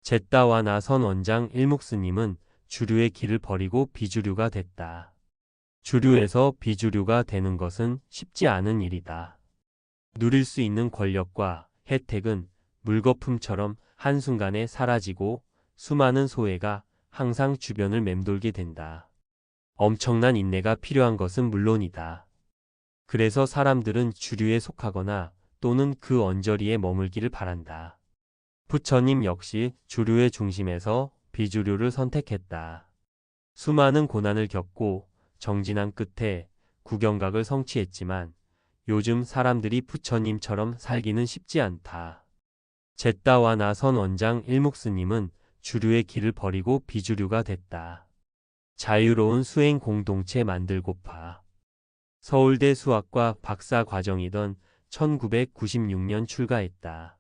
제따와나 선 원장 일묵스님은 주류의 길을 버리고 비주류가 됐다. 주류에서 비주류가 되는 것은 쉽지 않은 일이다. 누릴 수 있는 권력과 혜택은 물거품처럼 한순간에 사라지고 수많은 소외가 항상 주변을 맴돌게 된다. 엄청난 인내가 필요한 것은 물론이다. 그래서 사람들은 주류에 속하거나 또는 그 언저리에 머물기를 바란다. 부처님 역시 주류의 중심에서 비주류를 선택했다. 수많은 고난을 겪고 정진한 끝에 구경각을 성취했지만 요즘 사람들이 부처님처럼 살기는 쉽지 않다. 제따와나 선 원장 일묵스님은 주류의 길을 버리고 비주류가 됐다. 자유로운 수행 공동체 만들고파. 서울대 수학과 박사 과정이던 1996년 출가했다.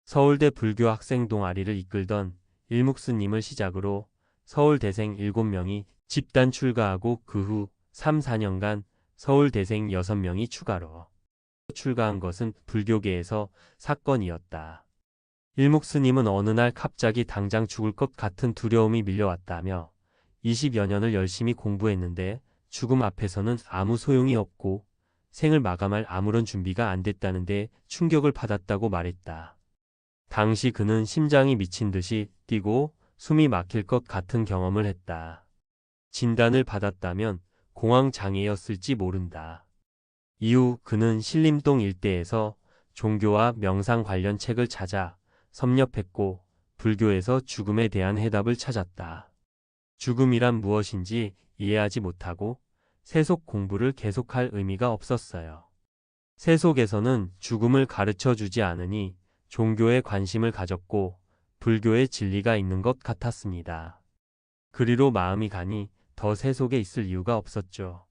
서울대 불교 학생 동아리를 이끌던 일묵스님을 시작으로 서울대생 7명이 집단 출가하고 그 후 3, 4년간 서울대생 6명이 추가로 출가한 것은 불교계에서 사건이었다. 일묵스님은 어느 날 갑자기 당장 죽을 것 같은 두려움이 밀려왔다며 20여 년을 열심히 공부했는데 죽음 앞에서는 아무 소용이 없고 생을 마감할 아무런 준비가 안 됐다는데 충격을 받았다고 말했다. 당시 그는 심장이 미친 듯이 뛰고 숨이 막힐 것 같은 경험을 했다. 진단을 받았다면 공황장애였을지 모른다. 이후 그는 신림동 일대에서 종교와 명상 관련 책을 찾아 섭렵했고 불교에서 죽음에 대한 해답을 찾았다. 죽음이란 무엇인지 이해하지 못하고 세속 공부를 계속할 의미가 없었어요. 세속에서는 죽음을 가르쳐 주지 않으니 종교에 관심을 가졌고 불교의 진리가 있는 것 같았습니다. 그리로 마음이 가니 더 세속에 있을 이유가 없었죠.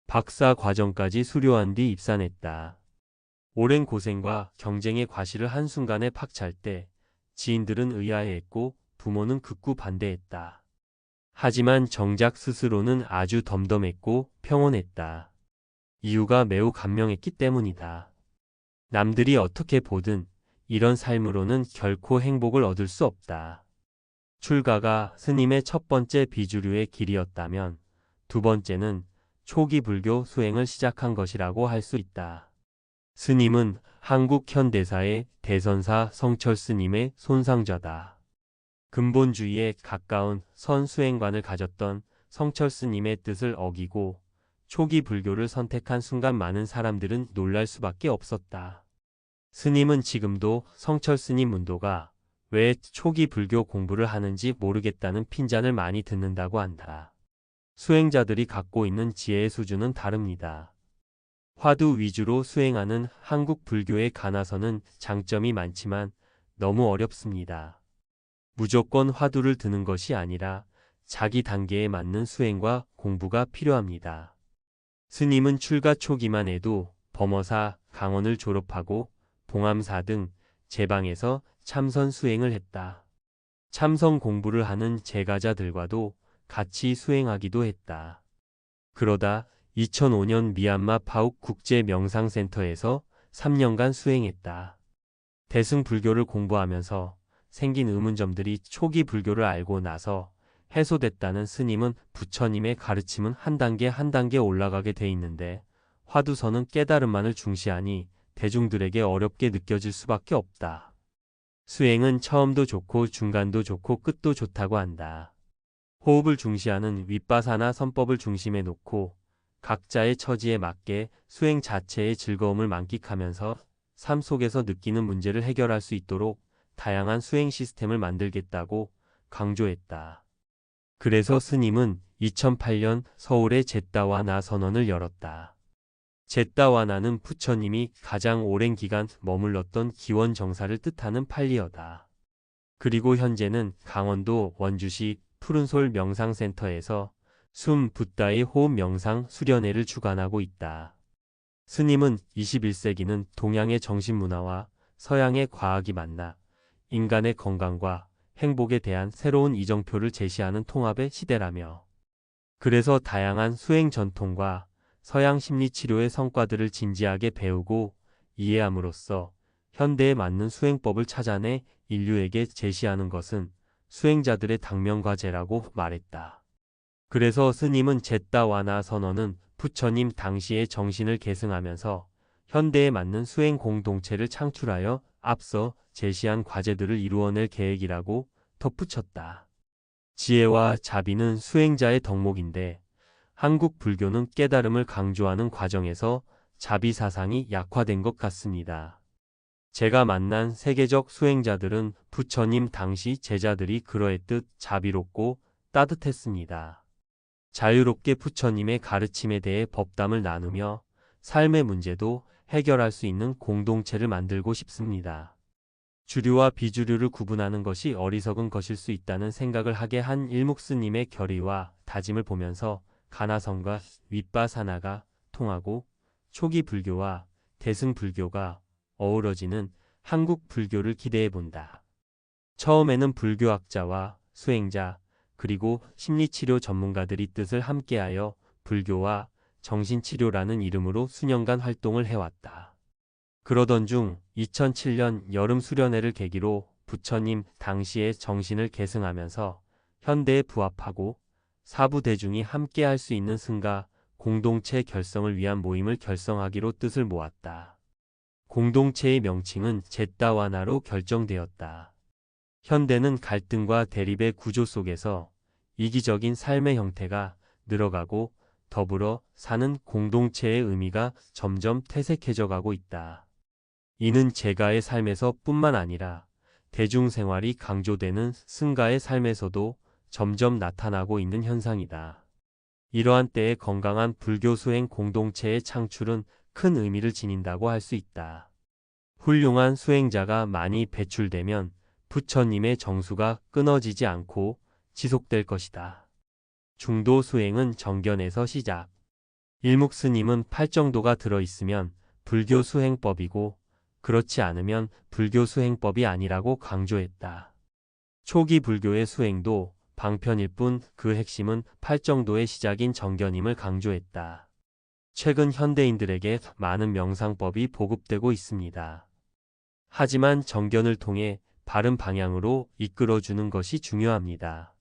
박사 과정까지 수료한 뒤 입산했다. 오랜 고생과 경쟁의 과실을 한순간에 팍 찰 때 지인들은 의아해했고 부모는 극구 반대했다. 하지만 정작 스스로는 아주 덤덤했고 평온했다. 이유가 매우 감명했기 때문이다. 남들이 어떻게 보든 이런 삶으로는 결코 행복을 얻을 수 없다. 출가가 스님의 첫 번째 비주류의 길이었다면 두 번째는 초기 불교 수행을 시작한 것이라고 할 수 있다. 스님은 한국 현대사의 대선사 성철 스님의 손상자다. 근본주의에 가까운 선수행관을 가졌던 성철 스님의 뜻을 어기고 초기 불교를 선택한 순간 많은 사람들은 놀랄 수밖에 없었다. 스님은 지금도 성철 스님 문도가 왜 초기 불교 공부를 하는지 모르겠다는 핀잔을 많이 듣는다고 한다. 수행자들이 갖고 있는 지혜의 수준은 다릅니다. 화두 위주로 수행하는 한국 불교에 관해서는 장점이 많지만 너무 어렵습니다. 무조건 화두를 드는 것이 아니라 자기 단계에 맞는 수행과 공부가 필요합니다. 스님은 출가 초기만 해도 범어사 강원을 졸업하고 봉암사 등 제방에서 참선 수행을 했다. 참선 공부를 하는 제가자들과도 같이 수행하기도 했다. 그러다 2005년 미얀마 파욱 국제 명상센터에서 3년간 수행했다. 대승 불교를 공부하면서 생긴 의문점들이 초기 불교를 알고 나서 해소됐다는 스님은 부처님의 가르침은 한 단계 한 단계 올라가게 돼 있는데 화두서는 깨달음만을 중시하니 대중들에게 어렵게 느껴질 수밖에 없다. 수행은 처음도 좋고 중간도 좋고 끝도 좋다고 한다. 호흡을 중시하는 윗바사나 선법을 중심에 놓고 각자의 처지에 맞게 수행 자체의 즐거움을 만끽하면서 삶 속에서 느끼는 문제를 해결할 수 있도록 다양한 수행 시스템을 만들겠다고 강조했다. 그래서 스님은 2008년 서울에 제따와나 선원을 열었다. 제따와나는 부처님이 가장 오랜 기간 머물렀던 기원정사를 뜻하는 팔리어다. 그리고 현재는 강원도 원주시 푸른솔 명상센터에서 숨 붓다의 호흡 명상 수련회를 주관하고 있다. 스님은 21세기는 동양의 정신문화와 서양의 과학이 만나 인간의 건강과 행복에 대한 새로운 이정표를 제시하는 통합의 시대라며 그래서 다양한 수행 전통과 서양 심리치료의 성과들을 진지하게 배우고 이해함으로써 현대에 맞는 수행법을 찾아내 인류에게 제시하는 것은 수행자들의 당면과제라고 말했다. 그래서 스님은 제따와나 선언은 부처님 당시의 정신을 계승하면서 현대에 맞는 수행 공동체를 창출하여 앞서 제시한 과제들을 이루어낼 계획이라고 덧붙였다. 지혜와 자비는 수행자의 덕목인데 한국 불교는 깨달음을 강조하는 과정에서 자비 사상이 약화된 것 같습니다. 제가 만난 세계적 수행자들은 부처님 당시 제자들이 그러했듯 자비롭고 따뜻했습니다. 자유롭게 부처님의 가르침에 대해 법담을 나누며 삶의 문제도 해결할 수 있는 공동체를 만들고 싶습니다. 주류와 비주류를 구분하는 것이 어리석은 것일 수 있다는 생각을 하게 한 일묵스님의 결의와 다짐을 보면서 가나성과 윗바사나가 통하고 초기 불교와 대승 불교가 어우러지는 한국 불교를 기대해 본다. 처음에는 불교학자와 수행자 그리고 심리치료 전문가들이 뜻을 함께하여 불교와 정신치료라는 이름으로 수년간 활동을 해왔다. 그러던 중 2007년 여름 수련회를 계기로 부처님 당시의 정신을 계승하면서 현대에 부합하고 사부 대중이 함께할 수 있는 승가 공동체 결성을 위한 모임을 결성하기로 뜻을 모았다. 공동체의 명칭은 제따와나로 결정되었다. 현대는 갈등과 대립의 구조 속에서 이기적인 삶의 형태가 늘어가고 더불어 사는 공동체의 의미가 점점 퇴색해져 가고 있다. 이는 제가의 삶에서 뿐만 아니라 대중생활이 강조되는 승가의 삶에서도 점점 나타나고 있는 현상이다. 이러한 때에 건강한 불교 수행 공동체의 창출은 큰 의미를 지닌다고 할 수 있다. 훌륭한 수행자가 많이 배출되면 부처님의 정수가 끊어지지 않고 지속될 것이다. 중도 수행은 정견에서 시작. 일묵스님은 팔정도가 들어있으면 불교 수행법이고 그렇지 않으면 불교 수행법이 아니라고 강조했다. 초기 불교의 수행도 방편일 뿐 그 핵심은 팔정도의 시작인 정견임을 강조했다. 최근 현대인들에게 많은 명상법이 보급되고 있습니다. 하지만 정견을 통해 바른 방향으로 이끌어주는 것이 중요합니다.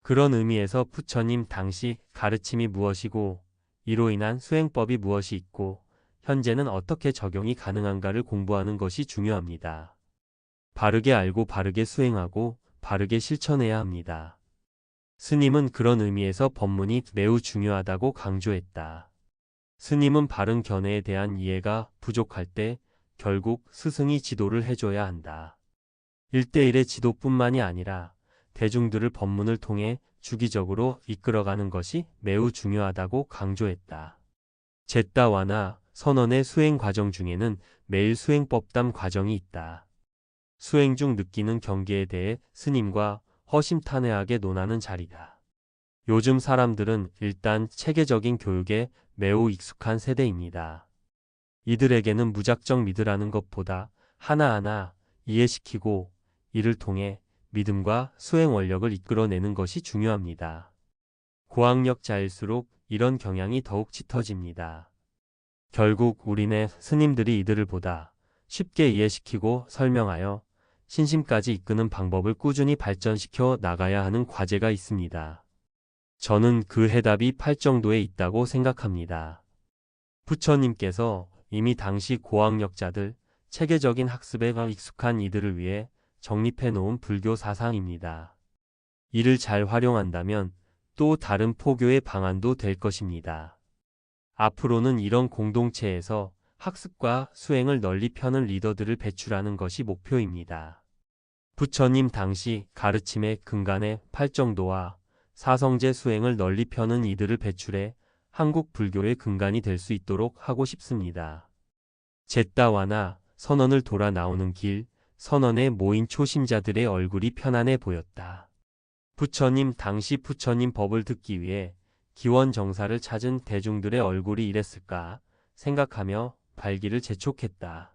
그런 의미에서 부처님 당시 가르침이 무엇이고 이로 인한 수행법이 무엇이 있고 현재는 어떻게 적용이 가능한가를 공부하는 것이 중요합니다. 바르게 알고 바르게 수행하고 바르게 실천해야 합니다. 스님은 그런 의미에서 법문이 매우 중요하다고 강조했다. 스님은 바른 견해에 대한 이해가 부족할 때 결국 스승이 지도를 해줘야 한다. 1대1의 지도뿐만이 아니라 대중들을 법문을 통해 주기적으로 이끌어가는 것이 매우 중요하다고 강조했다. 제따와나 선언의 수행 과정 중에는 매일 수행법담 과정이 있다. 수행 중 느끼는 경계에 대해 스님과 허심탄회하게 논하는 자리다. 요즘 사람들은 일단 체계적인 교육에 매우 익숙한 세대입니다. 이들에게는 무작정 믿으라는 것보다 하나하나 이해시키고 이를 통해 믿음과 수행 원력을 이끌어내는 것이 중요합니다. 고학력자일수록 이런 경향이 더욱 짙어집니다. 결국 우리네 스님들이 이들을 보다 쉽게 이해시키고 설명하여 신심까지 이끄는 방법을 꾸준히 발전시켜 나가야 하는 과제가 있습니다. 저는 그 해답이 팔정도에 있다고 생각합니다. 부처님께서 이미 당시 고학력자들, 체계적인 학습에 익숙한 이들을 위해 정립해 놓은 불교 사상입니다. 이를 잘 활용한다면 또 다른 포교의 방안도 될 것입니다. 앞으로는 이런 공동체에서 학습과 수행을 널리 펴는 리더들을 배출하는 것이 목표입니다. 부처님 당시 가르침의 근간의 팔정도와 사성제 수행을 널리 펴는 이들을 배출해 한국 불교의 근간이 될 수 있도록 하고 싶습니다. 제따와나 선언을 돌아 나오는 길, 선언에 모인 초심자들의 얼굴이 편안해 보였다. 부처님 당시 부처님 법을 듣기 위해 기원정사를 찾은 대중들의 얼굴이 이랬을까 생각하며 발기를 재촉했다.